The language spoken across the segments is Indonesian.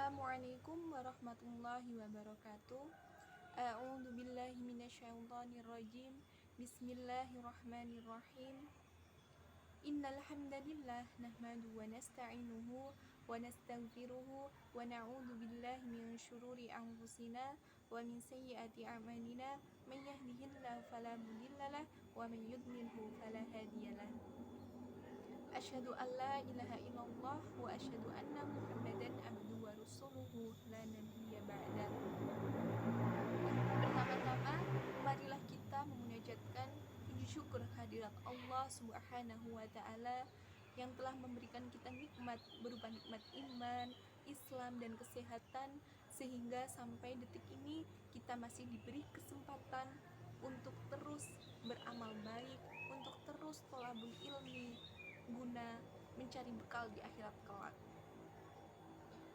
Assalamualaikum warahmatullahi wabarakatuh. A'udzu billahi minasyaitonir rajim. Bismillahirrahmanirrahim. Innal hamdalillah nahmaduhu wa nasta'inuhu wa nastaghfiruhu wa na'udzu billahi min syururi anfusina wa min sayyiati a'malina. May yahdihillahu fala mudhillalah wa may yudlilhu fala hadiyalah. Asyhadu an la ilaha illallah wa asyhadu anna Muhammadan abduhu wa rasuluhu la nabiyya ba'da. Pertama-tama, marilah kita memunajatkan puji syukur hadirat Allah Subhanahu wa taala yang telah memberikan kita nikmat berupa nikmat iman, Islam dan kesehatan sehingga sampai detik ini kita masih diberi kesempatan untuk terus beramal baik, untuk terus thalabul ilmi guna mencari bekal di akhirat kelak.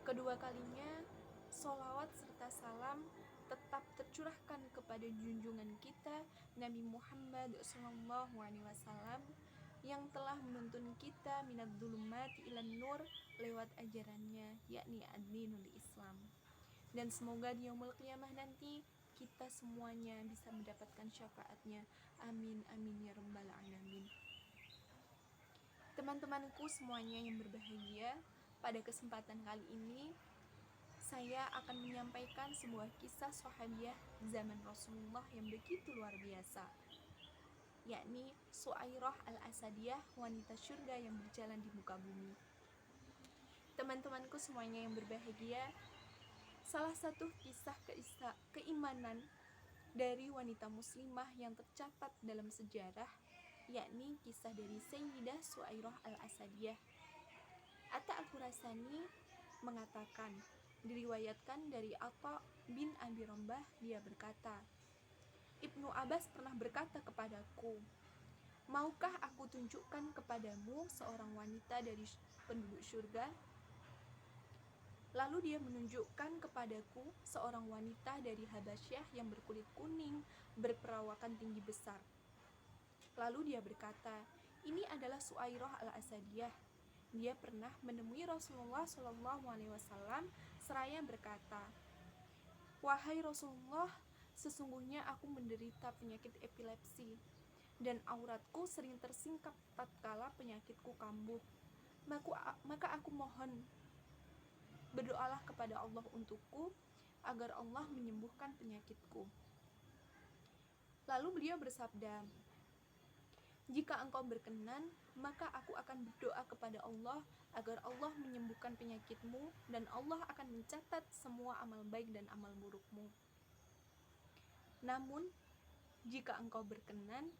Kedua kalinya, sholawat serta salam tetap tercurahkan kepada junjungan kita Nabi Muhammad SAW yang telah menuntun kita minad dhulumati ilan nur lewat ajarannya, yakni ad-dinul Islam. Dan semoga di yaumul qiyamah nanti kita semuanya bisa mendapatkan syafaatnya. Amin amin ya rabbal alamin. Teman-temanku semuanya yang berbahagia, pada kesempatan kali ini saya akan menyampaikan sebuah kisah sahabiah zaman Rasulullah yang begitu luar biasa, yakni Suairah al-Asadiyah, wanita syurga yang berjalan di muka bumi. Teman-temanku semuanya yang berbahagia, salah satu kisah keimanan dari wanita muslimah yang tercatat dalam sejarah, yakni kisah dari Sayyidah Suairah al-Asadiyah. Atta al-Khurasani mengatakan, diriwayatkan dari Atha bin Abi Rombah, dia berkata, Ibnu Abbas pernah berkata kepadaku, maukah aku tunjukkan kepadamu seorang wanita dari penduduk surga? Lalu dia menunjukkan kepadaku seorang wanita dari Habasyah yang berkulit kuning, berperawakan tinggi besar. Lalu dia berkata, ini adalah Suairah al-Asadiyah. Dia pernah menemui Rasulullah SAW seraya berkata, wahai Rasulullah, sesungguhnya aku menderita penyakit epilepsi dan auratku sering tersingkap tatkala penyakitku kambuh. Maka aku mohon, berdoalah kepada Allah untukku agar Allah menyembuhkan penyakitku. Lalu beliau bersabda, jika engkau berkenan, maka aku akan berdoa kepada Allah agar Allah menyembuhkan penyakitmu dan Allah akan mencatat semua amal baik dan amal burukmu. Namun, jika engkau berkenan,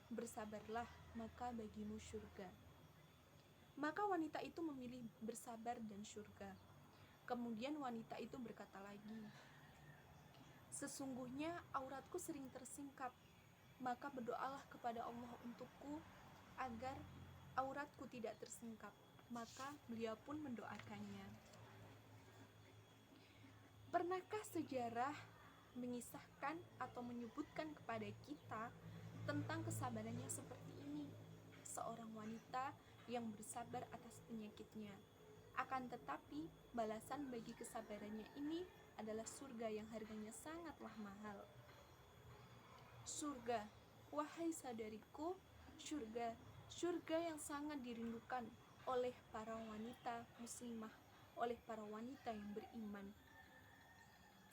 bersabarlah, maka bagimu surga. Maka wanita itu memilih bersabar dan surga. Kemudian wanita itu berkata lagi, sesungguhnya auratku sering tersingkap, maka berdoalah kepada Allah untukku agar auratku tidak tersingkap. Maka beliau pun mendoakannya. Pernahkah sejarah mengisahkan atau menyebutkan kepada kita tentang kesabarannya seperti ini? Seorang wanita yang bersabar atas penyakitnya. Akan tetapi, balasan bagi kesabarannya ini adalah surga yang harganya sangatlah mahal. Surga, wahai saudariku, surga yang sangat dirindukan oleh para wanita muslimah, oleh para wanita yang beriman.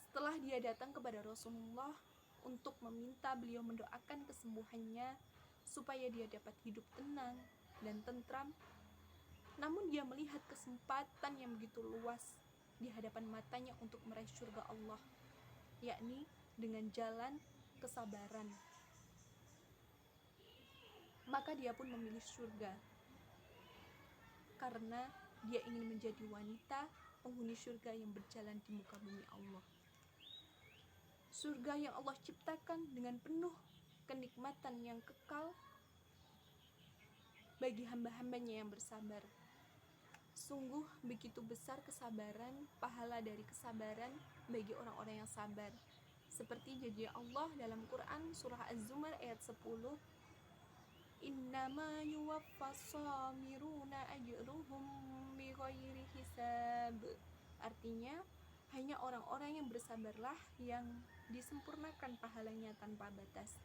Setelah dia datang kepada Rasulullah untuk meminta beliau mendoakan kesembuhannya supaya dia dapat hidup tenang dan tentram, namun dia melihat kesempatan yang begitu luas di hadapan matanya untuk meraih surga Allah, yakni dengan jalan kesabaran. Maka dia pun memilih surga karena dia ingin menjadi wanita penghuni surga yang berjalan di muka bumi Allah. Surga yang Allah ciptakan dengan penuh kenikmatan yang kekal bagi hamba-hambanya yang bersabar. Sungguh begitu besar kesabaran, pahala dari kesabaran bagi orang-orang yang sabar. Seperti janji Allah dalam Quran surah Az-Zumar ayat 10, innama yuwaffas samiruna ajruhum bighairi hisab. Artinya, hanya orang-orang yang bersabarlah yang disempurnakan pahalanya tanpa batas.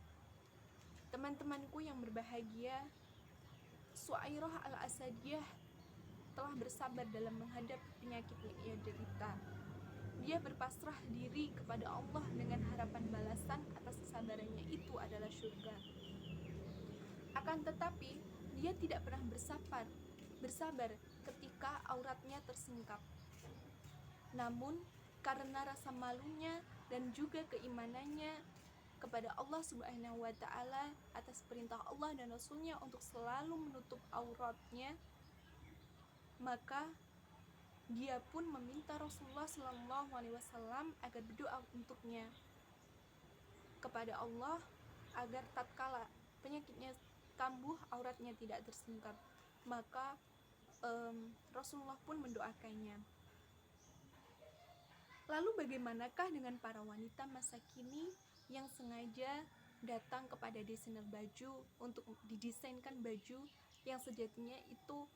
Teman-temanku yang berbahagia, Suairah al-Asadiyah telah bersabar dalam menghadapi penyakit yang ia derita. Dia berpasrah diri kepada Allah dengan harapan balasan atas kesabarannya itu adalah surga. Akan tetapi, dia tidak pernah bersabar ketika auratnya tersingkap. Namun, karena rasa malunya dan juga keimanannya kepada Allah Subhanahu wa Ta'ala atas perintah Allah dan Rasulnya untuk selalu menutup auratnya, maka dia pun meminta Rasulullah SAW agar berdoa untuknya kepada Allah agar tatkala penyakitnya kambuh, auratnya tidak tersingkap. Maka Rasulullah pun mendoakannya. Lalu bagaimanakah dengan para wanita masa kini yang sengaja datang kepada desainer baju untuk didesainkan baju yang sejatinya itu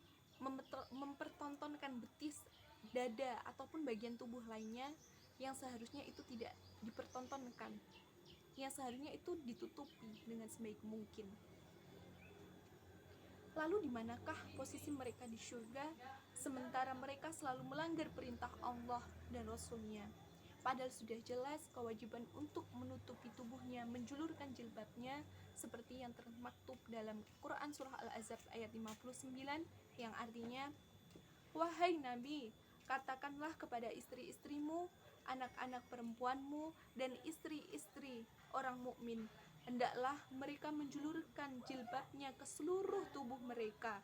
mempertontonkan betis, dada, ataupun bagian tubuh lainnya yang seharusnya itu tidak dipertontonkan, yang seharusnya itu ditutupi dengan sebaik mungkin. Lalu di manakah posisi mereka di surga sementara mereka selalu melanggar perintah Allah dan Rasulnya? Padahal sudah jelas kewajiban untuk menutupi tubuhnya, menjulurkan jilbabnya, seperti yang termaktub dalam Quran Surah Al-Ahzab ayat 59 yang artinya, "Wahai Nabi, katakanlah kepada istri-istrimu, anak-anak perempuanmu, dan istri-istri orang mukmin, hendaklah mereka menjulurkan jilbabnya ke seluruh tubuh mereka.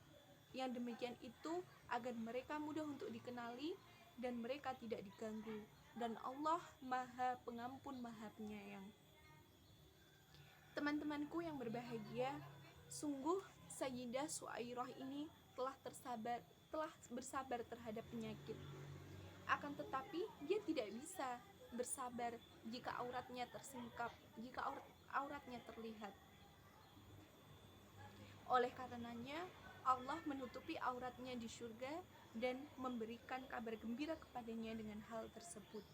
Yang demikian itu agar mereka mudah untuk dikenali dan mereka tidak diganggu. Dan Allah Maha Pengampun, Maha Penyayang." Teman-temanku yang berbahagia, sungguh Sayyidah Suairah ini telah bersabar terhadap penyakit. Akan tetapi dia tidak bisa bersabar jika auratnya tersingkap, jika auratnya terlihat. Oleh karenanya Allah menutupi auratnya di surga dan memberikan kabar gembira kepadanya dengan hal tersebut.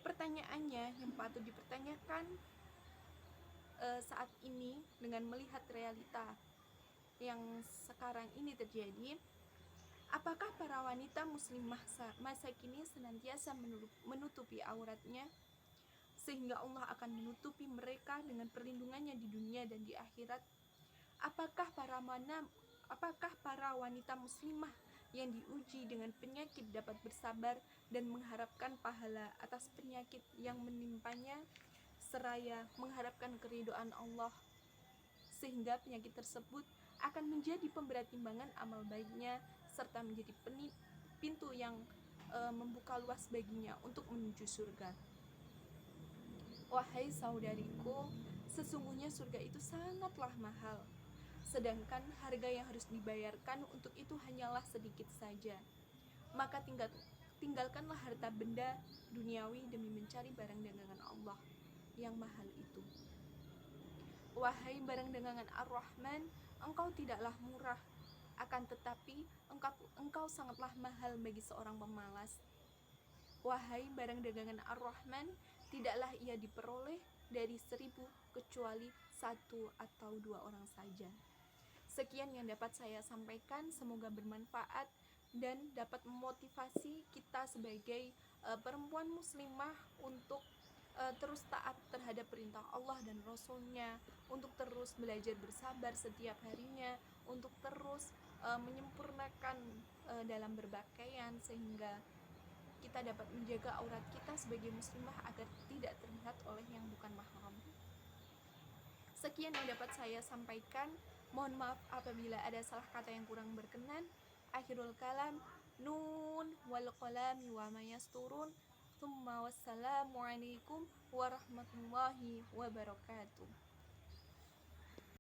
Pertanyaannya yang patut dipertanyakan saat ini dengan melihat realita yang sekarang ini terjadi, apakah para wanita muslimah masa kini senantiasa menutupi auratnya sehingga Allah akan menutupi mereka dengan perlindungannya di dunia dan di akhirat? Apakah para wanita muslimah yang diuji dengan penyakit dapat bersabar dan mengharapkan pahala atas penyakit yang menimpanya seraya mengharapkan keridhaan Allah, sehingga penyakit tersebut akan menjadi pemberat timbangan amal baiknya serta menjadi pintu yang membuka luas baginya untuk menuju surga? Wahai saudariku, sesungguhnya surga itu sangatlah mahal, sedangkan harga yang harus dibayarkan untuk itu hanyalah sedikit saja. Maka tinggalkanlah harta benda duniawi demi mencari barang dagangan Allah yang mahal itu. Wahai barang dagangan Ar-Rahman, engkau tidaklah murah, akan tetapi engkau sangatlah mahal bagi seorang pemalas. Wahai barang dagangan Ar-Rahman, tidaklah ia diperoleh dari 1000 kecuali 1 atau 2 orang saja. Sekian yang dapat saya sampaikan, semoga bermanfaat dan dapat memotivasi kita sebagai perempuan muslimah untuk terus taat terhadap perintah Allah dan Rasulnya, untuk terus belajar bersabar setiap harinya, untuk terus menyempurnakan dalam berpakaian sehingga kita dapat menjaga aurat kita sebagai muslimah agar tidak terlihat oleh yang bukan mahram. Sekian yang dapat saya sampaikan. Mohon maaf apabila ada salah kata yang kurang berkenan. Akhirul kalam, nun wal qalami wa ma yasturun. Tsumma wassalamualaikum warahmatullahi wabarakatuh.